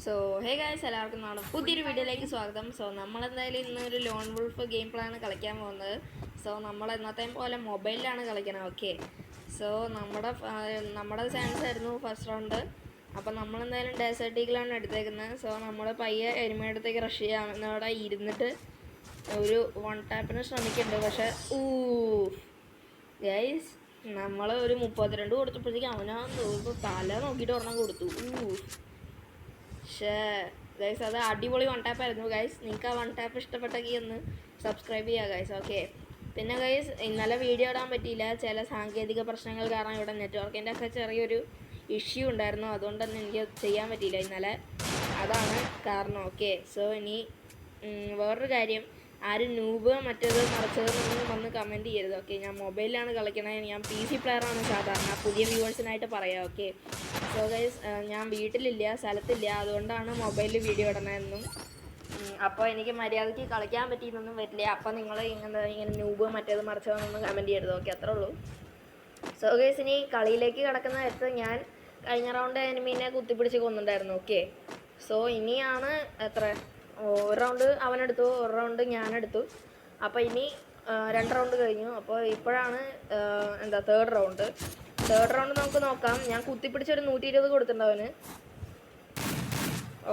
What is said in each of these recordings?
So hey guys, എല്ലാവർക്കും നമ്മുടെ പുതിയൊരു വീഡിയോയിലേക്ക് സ്വാഗതം. സോ നമ്മളെന്തായാലും ഇന്നൊരു ലോൺ വുൾഫ് ഗെയിം പ്ലാണ് കളിക്കാൻ പോകുന്നത്. സോ നമ്മൾ എന്നത്തെയും പോലെ മൊബൈലിലാണ് കളിക്കണം. ഓക്കെ, സോ നമ്മുടെ ചാൻസ് ആയിരുന്നു ഫസ്റ്റ് റൗണ്ട്. അപ്പം നമ്മളെന്തായാലും ഡെസേർട്ടിക്കലാണ് എടുത്തേക്കുന്നത്. സോ നമ്മൾ പയ്യെ എരുമയടുത്തേക്ക് റഷ് ചെയ്യാൻ അവിടെ ഇരുന്നിട്ട് ഒരു വൺ ടാപ്പിന് ശ്രമിക്കുന്നുണ്ട്. പക്ഷേ ഗൈസ്, നമ്മൾ ഒരു 32 കൊടുത്തപ്പോഴത്തേക്കും അവനാ തല നോക്കിയിട്ട് ഒരെണ്ണം കൊടുത്തു. പക്ഷേ ഗൈസ്, അത് അടിപൊളി വൺ ടാപ്പ് ആയിരുന്നു. ഗൈസ്, നിങ്ങൾക്ക് ആ വൺ ടാപ്പ് ഇഷ്ടപ്പെട്ടെങ്കിൽ ഒന്ന് സബ്സ്ക്രൈബ് ചെയ്യുക ഗൈസ്. ഓക്കെ, പിന്നെ ഗൈസ്, ഇന്നലെ വീഡിയോ ഇടാൻ പറ്റിയില്ല. ചില സാങ്കേതിക പ്രശ്നങ്ങൾ കാരണം ഇവിടെ നെറ്റ്വർക്കിൻ്റെ ഒക്കെ ചെറിയൊരു ഇഷ്യൂ ഉണ്ടായിരുന്നു. അതുകൊണ്ട് തന്നെ എനിക്ക് ചെയ്യാൻ പറ്റിയില്ല ഇന്നലെ. അതാണ് കാരണം. ഓക്കെ, സോ ഇനി വേറൊരു കാര്യം, ആരും നൂബ് മറ്റേത് മറിച്ചതെന്നൊന്നും വന്ന് കമൻറ്റ് ചെയ്യരുത്. ഓക്കെ, ഞാൻ മൊബൈലിലാണ് കളിക്കണത്. ഞാൻ PC പ്ലെയറാണ് സാധാരണ. പുതിയ വ്യൂവേഴ്സിനായിട്ട് പറയാം. ഓക്കെ, സോ ഗൈസ്, ഞാൻ വീട്ടിലില്ല, സ്ഥലത്തില്ല. അതുകൊണ്ടാണ് മൊബൈലിൽ വീഡിയോ ഇടണമെന്നും. അപ്പോൾ എനിക്ക് മര്യാദയ്ക്ക് കളിക്കാൻ പറ്റിയെന്നൊന്നും വരില്ല. അപ്പോൾ നിങ്ങൾ ഇങ്ങനെ നൂബ് മറ്റേത് മറിച്ചതെന്നൊന്നും കമൻറ്റ് ചെയ്യരുത്. ഓക്കെ, അത്രേ ഉള്ളൂ. സോ ഗൈസ്, ഇനി കളിയിലേക്ക് കിടക്കുന്ന നേരത്ത് ഞാൻ കഴിഞ്ഞ റൗണ്ട് എനിമീനെ കുത്തിപ്പിടിച്ച് കൊന്നിട്ടുണ്ടായിരുന്നു. ഓക്കെ, സോ ഇനിയാണ് ഒരു റൗണ്ട് അവനെടുത്തു, ഒരു റൗണ്ട് ഞാനെടുത്തു. അപ്പോൾ ഇനി 2 റൗണ്ട് കഴിഞ്ഞു. അപ്പോൾ ഇപ്പോഴാണ് തേർഡ് റൗണ്ട് നമുക്ക് നോക്കാം. ഞാൻ കുത്തിപ്പിടിച്ചൊരു 120 കൊടുത്തിട്ടുണ്ട് അവന്.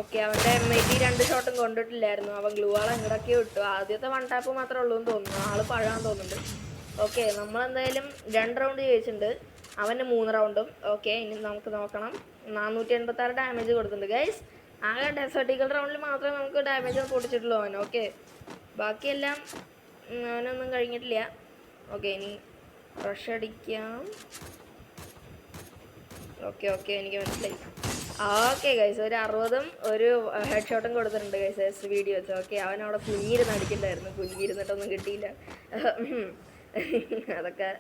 ഓക്കെ, അവൻ്റെ M80 2 ഷോട്ടും കൊണ്ടിട്ടില്ലായിരുന്നു. അവൻ ഗ്ലൂ ആൾ എങ്ങടൊക്കെ ഇട്ടു. ആദ്യത്തെ വൺ ടാപ്പ് മാത്രമേ ഉള്ളൂ എന്ന് തോന്നുന്നു. ആൾ പഴാൻ തോന്നുന്നുണ്ട്. ഓക്കെ, നമ്മളെന്തായാലും 2 റൗണ്ട് ജയിച്ചിട്ടുണ്ട്. അവന് 3 റൗണ്ടും. ഓക്കെ, ഇനി നമുക്ക് നോക്കണം. 486 ഡാമേജ് കൊടുത്തിട്ടുണ്ട് ഗൈസ്. ആകെ ഡെസേർട്ടിക്കൽ റൗണ്ടിൽ മാത്രമേ നമുക്ക് ഡാമേജ് പൊട്ടിച്ചിട്ടുള്ളൂ അവൻ. ഓക്കെ, ബാക്കിയെല്ലാം അവനൊന്നും കഴിഞ്ഞിട്ടില്ല. ഓക്കെ, ഇനി റഷ് അടിക്കാം. ഓക്കെ, എനിക്ക് മനസ്സിലായി. ഓക്കെ ഗൈസ്, ഒരു 60ഉം ഒരു ഹെഡ് ഷോട്ടും കൊടുത്തിട്ടുണ്ട് ഗൈസ് വീഡിയോ വെച്ച്. ഓക്കെ, അവനവിടെ കുഞ്ഞിരുന്ന് അടിക്കണ്ടായിരുന്നു. കുഞ്ഞിരുന്നിട്ടൊന്നും കിട്ടിയില്ല. അതൊക്കെ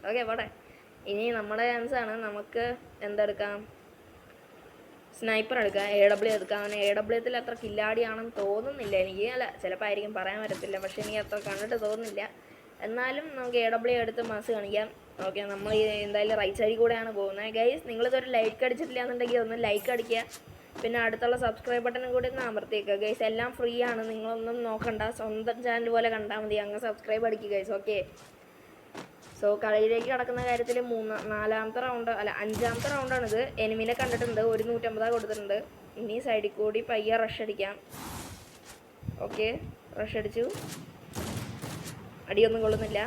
ഓക്കെ, പോട്ടെ. ഇനി നമ്മുടെ ചാൻസാണ്. നമുക്ക് എന്തെടുക്കാം? സ്നൈപ്പർ എടുക്കാം, AW എടുക്കാം. അവന് AWത്തിൽ അത്ര കില്ലാടിയാണെന്ന് തോന്നുന്നില്ല എനിക്ക്. അല്ല, ചിലപ്പോൾ ആയിരിക്കും, പറയാൻ പറ്റത്തില്ല. പക്ഷേ എനിക്ക് അത്ര കണ്ടിട്ട് തോന്നുന്നില്ല. എന്നാലും നമുക്ക് AW എടുത്ത് മാസ് കാണിക്കാം. ഓക്കെ, നമ്മൾ എന്തായാലും റൈറ്റ് സൈഡിൽ കൂടെയാണ് പോകുന്നത്. ഗൈസ്, നിങ്ങളിതൊരു ലൈക്ക് അടിച്ചിട്ടില്ല എന്നുണ്ടെങ്കിൽ ഒന്ന് ലൈക്ക് അടിക്കുക. പിന്നെ അടുത്തുള്ള സബ്സ്ക്രൈബ് ബട്ടനും കൂടി ഒന്ന് അമർത്തിയേക്കുക ഗൈസ്. എല്ലാം ഫ്രീ ആണ്, നിങ്ങളൊന്നും നോക്കണ്ട. സ്വന്തം ചാനൽ പോലെ കണ്ടാൽ മതി. അങ്ങ് സബ്സ്ക്രൈബ് അടിക്കുക ഗൈസ്. ഓക്കെ, സോ കളിയിലേക്ക് കിടക്കുന്ന കാര്യത്തിൽ 5-ാമത്തെ റൗണ്ടാണിത്. എനിമിനെ കണ്ടിട്ടുണ്ട്, ഒരു 150 കൊടുത്തിട്ടുണ്ട്. ഇനി സൈഡിൽ കൂടി പയ്യെ റഷ് അടിക്കാം. ഓക്കെ, റഷ് അടിച്ചു. അടിയൊന്നും കൊള്ളുന്നില്ല.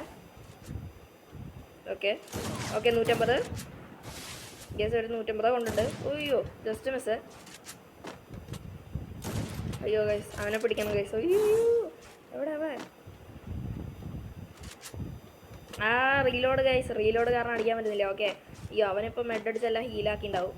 ഓക്കെ, 150 ഗേസ്, ഒരു 150 കൊണ്ടുണ്ട്. അയ്യോ, ജസ്റ്റ് മിസ്. അയ്യോ ഗൈസ്, അവനെ പിടിക്കണം ഗൈസ്. അയ്യോ, എവിടെ അവൻ? റീലോഡ് ഗൈസ്, റീലോഡ് കാരണം അടിക്കാൻ പറ്റുന്നില്ല. ഓക്കെ, അയ്യോ, അവനിപ്പോൾ മെഡടിച്ചെല്ലാം ഹീലാക്കിണ്ടാവും.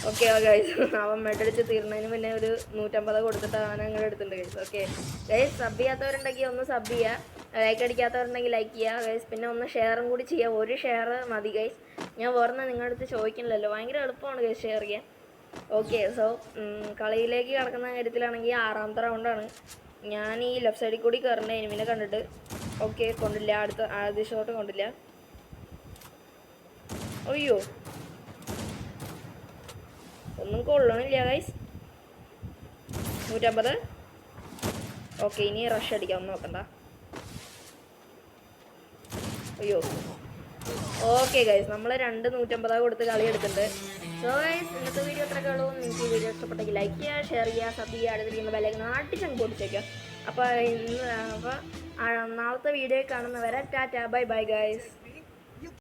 ഓക്കെ ഗൈസ്, അവൻ മെഡടിച്ച് തീർന്നതിന് മുന്നേ ഒരു 150 കൊടുത്തിട്ട് അവൻ അങ്ങനെ എടുത്തിട്ടുണ്ട് ഗൈസ്. ഓക്കെ ഗൈസ്, സബ് ചെയ്യാത്തവരുണ്ടെങ്കിൽ ഒന്ന് സബ് ചെയ്യുക. ലൈക്ക് അടിക്കാത്തവരുണ്ടെങ്കിൽ ലൈക്ക് ചെയ്യുക ഗൈസ്. പിന്നെ ഒന്ന് ഷെയറും കൂടി ചെയ്യുക. ഒരു ഷെയർ മതി ഗൈസ്. ഞാൻ വേറെ നിങ്ങളുടെ അടുത്ത് ചോദിക്കണില്ലല്ലോ. ഭയങ്കര എളുപ്പമാണ് ഗൈസ് ഷെയർ ചെയ്യാൻ. ഓക്കെ, സോ കളിയിലേക്ക് കിടക്കുന്ന കാര്യത്തിലാണെങ്കിൽ 6ാമത്തെ റൗണ്ടാണ്. ഞാൻ ഈ ലെഫ്റ്റ് സൈഡിൽ കൂടി കയറേണ്ട എനിമിനെ കണ്ടിട്ട്. ഓക്കെ, കൊണ്ടില്ല. ആദ്യ ഷോട്ട് കൊണ്ടില്ല. അയ്യോ, ഒന്നും കൊള്ളണില്ല ഗൈസ്. 150. ഓക്കെ, ഇനി റഷ് അടിക്കാം. ഒന്നും നോക്കണ്ട. അയ്യോ, ഓക്കെ ഗൈസ്, നമ്മൾ 150 കൊടുത്ത് കളി എടുക്കുന്നുണ്ട്. സോ ഗൈസ്, ഇന്നത്തെ വീഡിയോ അത്രയൊക്കെ ഉള്ളൂ. നിങ്ങൾക്ക് ഈ വീഡിയോ ഇഷ്ടപ്പെട്ടെങ്കിൽ ലൈക്ക് ചെയ്യുക, ഷെയർ ചെയ്യുക, സബ് ചെയ്യുക. അടുത്തിരിക്കുന്ന ബെല്ലൈക്കൺ അടിച്ചങ്ങ് പൊട്ടിച്ചേക്കുക. അപ്പോൾ നാളത്തെ വീഡിയോ കാണുന്നവരെ ടാറ്റ, ബൈ ബൈ ഗൈസ്.